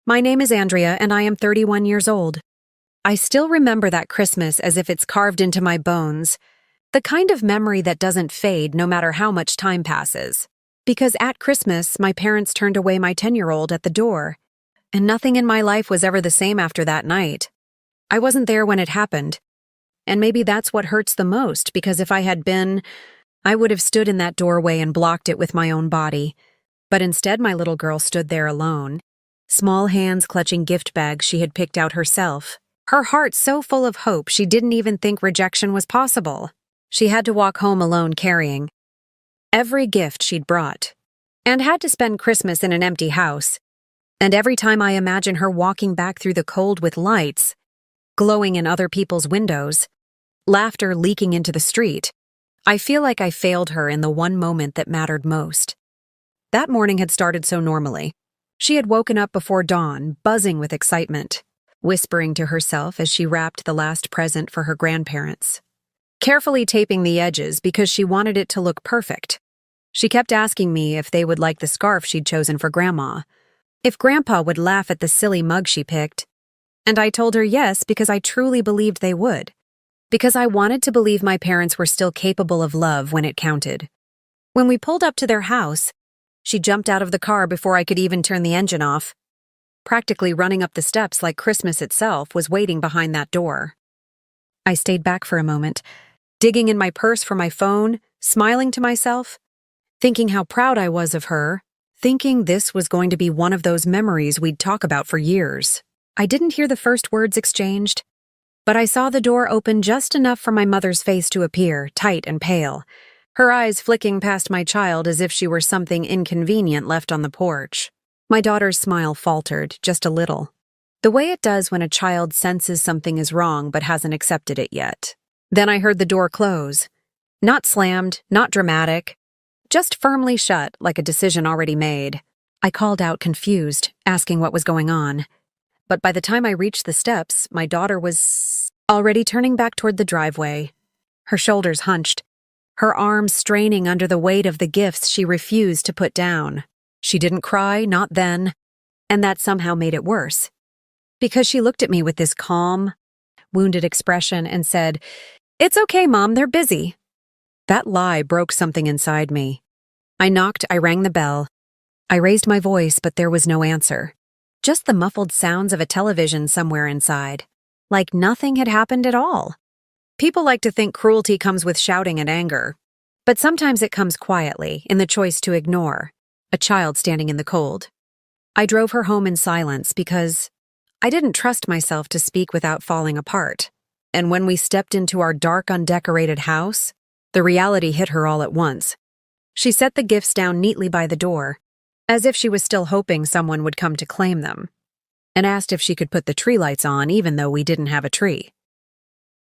My name is Andrea, and I am 31 years old. I still remember that Christmas as if it's carved into my bones, the kind of memory that doesn't fade no matter how much time passes. Because at Christmas, my parents turned away my 10-year-old at the door, and nothing in my life was ever the same after that night. I wasn't there when it happened, and maybe that's what hurts the most, because if I had been, I would have stood in that doorway and blocked it with my own body. But instead, my little girl stood there alone, small hands clutching gift bags she had picked out herself, her heart so full of hope she didn't even think rejection was possible. She had to walk home alone carrying every gift she'd brought, and had to spend Christmas in an empty house. And every time I imagine her walking back through the cold with lights glowing in other people's windows, laughter leaking into the street, I feel like I failed her in the one moment that mattered most. That morning had started so normally. She had woken up before dawn, buzzing with excitement, whispering to herself as she wrapped the last present for her grandparents, carefully taping the edges because she wanted it to look perfect. She kept asking me if they would like the scarf she'd chosen for Grandma, if Grandpa would laugh at the silly mug she picked, and I told her yes because I truly believed they would, because I wanted to believe my parents were still capable of love when it counted. When we pulled up to their house, she jumped out of the car before I could even turn the engine off, practically running up the steps like Christmas itself was waiting behind that door. I stayed back for a moment, digging in my purse for my phone, smiling to myself, thinking how proud I was of her, thinking this was going to be one of those memories we'd talk about for years. I didn't hear the first words exchanged, but I saw the door open just enough for my mother's face to appear, tight and pale, her eyes flicking past my child as if she were something inconvenient left on the porch. My daughter's smile faltered, just a little, the way it does when a child senses something is wrong but hasn't accepted it yet. Then I heard the door close. Not slammed, not dramatic, just firmly shut like a decision already made. I called out confused, asking what was going on. But by the time I reached the steps, my daughter was already turning back toward the driveway, her shoulders hunched, her arms straining under the weight of the gifts she refused to put down. She didn't cry, not then, and that somehow made it worse, because she looked at me with this calm, wounded expression and said, "It's okay, Mom, they're busy." That lie broke something inside me. I knocked, I rang the bell. I raised my voice, but there was no answer. Just the muffled sounds of a television somewhere inside, like nothing had happened at all. People like to think cruelty comes with shouting and anger, but sometimes it comes quietly, in the choice to ignore a child standing in the cold. I drove her home in silence because I didn't trust myself to speak without falling apart. And when we stepped into our dark, undecorated house, the reality hit her all at once. She set the gifts down neatly by the door, as if she was still hoping someone would come to claim them, and asked if she could put the tree lights on even though we didn't have a tree.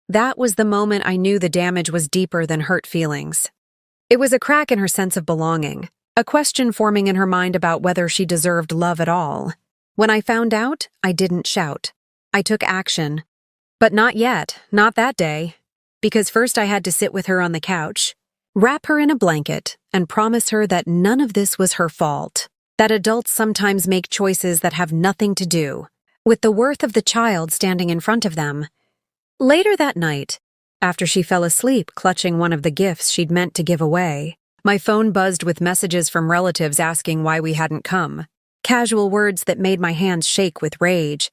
That was the moment I knew the damage was deeper than hurt feelings. It was a crack in her sense of belonging, a question forming in her mind about whether she deserved love at all. When I found out, I didn't shout. I took action. But not yet, not that day, because first I had to sit with her on the couch, wrap her in a blanket, and promise her that none of this was her fault, that adults sometimes make choices that have nothing to do with the worth of the child standing in front of them. Later that night, after she fell asleep clutching one of the gifts she'd meant to give away, my phone buzzed with messages from relatives asking why we hadn't come, casual words that made my hands shake with rage.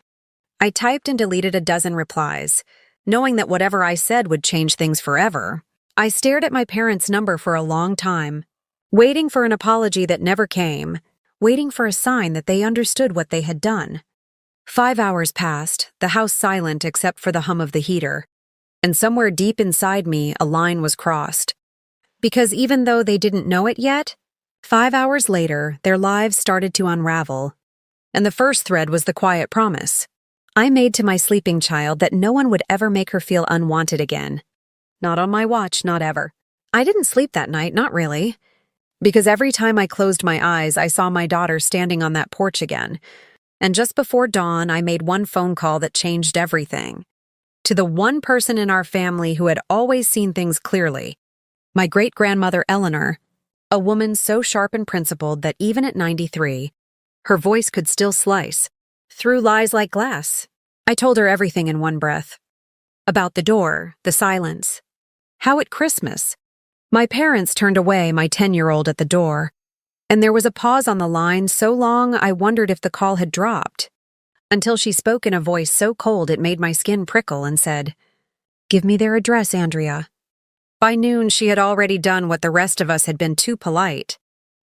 I typed and deleted a dozen replies, knowing that whatever I said would change things forever. I stared at my parents' number for a long time, waiting for an apology that never came, waiting for a sign that they understood what they had done. 5 hours passed, the house silent except for the hum of the heater, and somewhere deep inside me a line was crossed. Because even though they didn't know it yet, 5 hours later their lives started to unravel, and the first thread was the quiet promise I made to my sleeping child that no one would ever make her feel unwanted again. Not on my watch, not ever. I didn't sleep that night, not really. Because every time I closed my eyes, I saw my daughter standing on that porch again. And just before dawn, I made one phone call that changed everything. To the one person in our family who had always seen things clearly, my great-grandmother Eleanor, a woman so sharp and principled that even at 93, her voice could still slice, through lies like glass. I told her everything in one breath. About the door, the silence. How at Christmas, my parents turned away my 10-year-old at the door, and there was a pause on the line so long I wondered if the call had dropped, until she spoke in a voice so cold it made my skin prickle and said, "Give me their address, Andrea." By noon, she had already done what the rest of us had been too polite,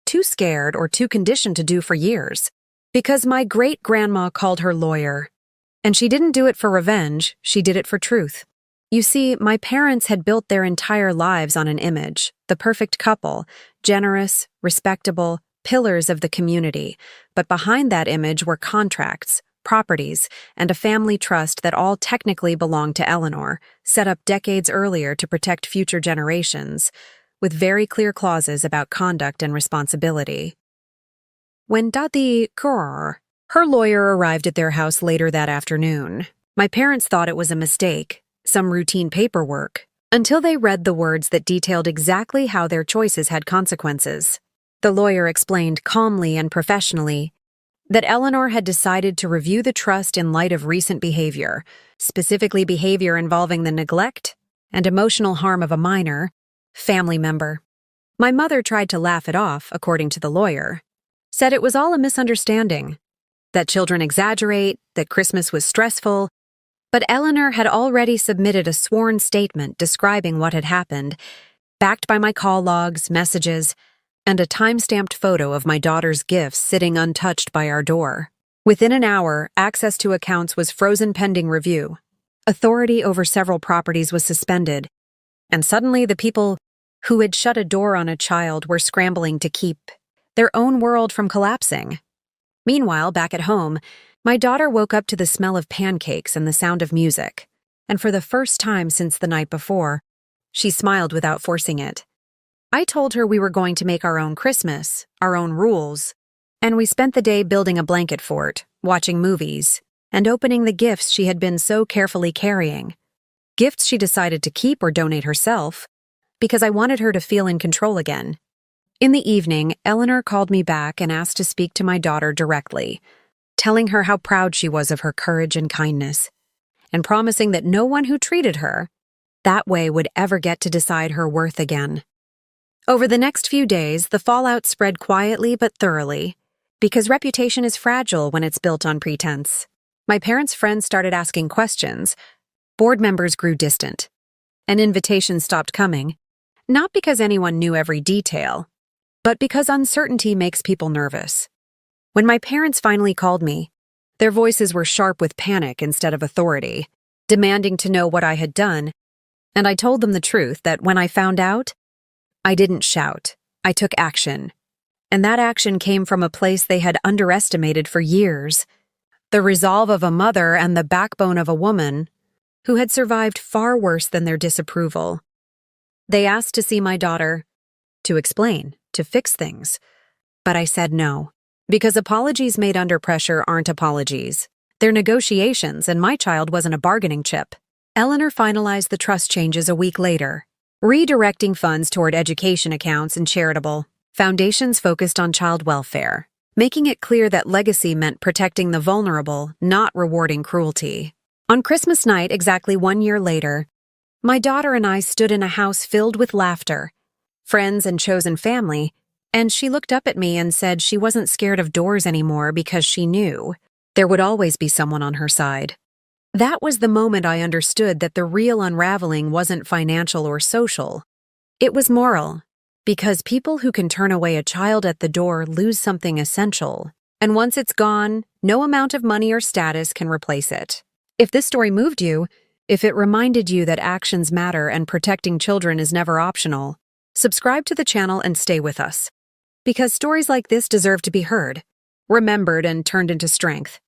too scared, or too conditioned to do for years, because my great-grandma called her lawyer. And she didn't do it for revenge, she did it for truth. You see, my parents had built their entire lives on an image, the perfect couple, generous, respectable, pillars of the community, but behind that image were contracts, properties, and a family trust that all technically belonged to Eleanor, set up decades earlier to protect future generations, with very clear clauses about conduct and responsibility. When Daddy Grrr, her lawyer, arrived at their house later that afternoon, my parents thought it was a mistake, some routine paperwork, until they read the words that detailed exactly how their choices had consequences. The lawyer explained calmly and professionally that Eleanor had decided to review the trust in light of recent behavior, specifically behavior involving the neglect and emotional harm of a minor family member. My mother tried to laugh it off, according to the lawyer, said it was all a misunderstanding, that children exaggerate, that Christmas was stressful, but Eleanor had already submitted a sworn statement describing what had happened, backed by my call logs, messages, and a time-stamped photo of my daughter's gifts sitting untouched by our door. Within an hour, access to accounts was frozen pending review. Authority over several properties was suspended, and suddenly the people who had shut a door on a child were scrambling to keep their own world from collapsing. Meanwhile, back at home, my daughter woke up to the smell of pancakes and the sound of music, and for the first time since the night before, she smiled without forcing it. I told her we were going to make our own Christmas, our own rules, and we spent the day building a blanket fort, watching movies, and opening the gifts she had been so carefully carrying. Gifts she decided to keep or donate herself, because I wanted her to feel in control again. In the evening, Eleanor called me back and asked to speak to my daughter directly, telling her how proud she was of her courage and kindness, and promising that no one who treated her that way would ever get to decide her worth again. Over the next few days, the fallout spread quietly but thoroughly, because reputation is fragile when it's built on pretense. My parents' friends started asking questions, board members grew distant, and invitations stopped coming, not because anyone knew every detail, but because uncertainty makes people nervous. When my parents finally called me, their voices were sharp with panic instead of authority, demanding to know what I had done, and I told them the truth that when I found out, I didn't shout, I took action. And that action came from a place they had underestimated for years, the resolve of a mother and the backbone of a woman who had survived far worse than their disapproval. They asked to see my daughter, to explain, to fix things, but I said no, because apologies made under pressure aren't apologies. They're negotiations, and my child wasn't a bargaining chip. Eleanor finalized the trust changes a week later, redirecting funds toward education accounts and charitable foundations focused on child welfare, making it clear that legacy meant protecting the vulnerable, not rewarding cruelty. On Christmas night, exactly 1 year later, my daughter and I stood in a house filled with laughter, friends and chosen family, and she looked up at me and said she wasn't scared of doors anymore because she knew there would always be someone on her side. That was the moment I understood that the real unraveling wasn't financial or social. It was moral, because people who can turn away a child at the door lose something essential, and once it's gone, no amount of money or status can replace it. If this story moved you, if it reminded you that actions matter and protecting children is never optional, subscribe to the channel and stay with us. Because stories like this deserve to be heard, remembered, and turned into strength.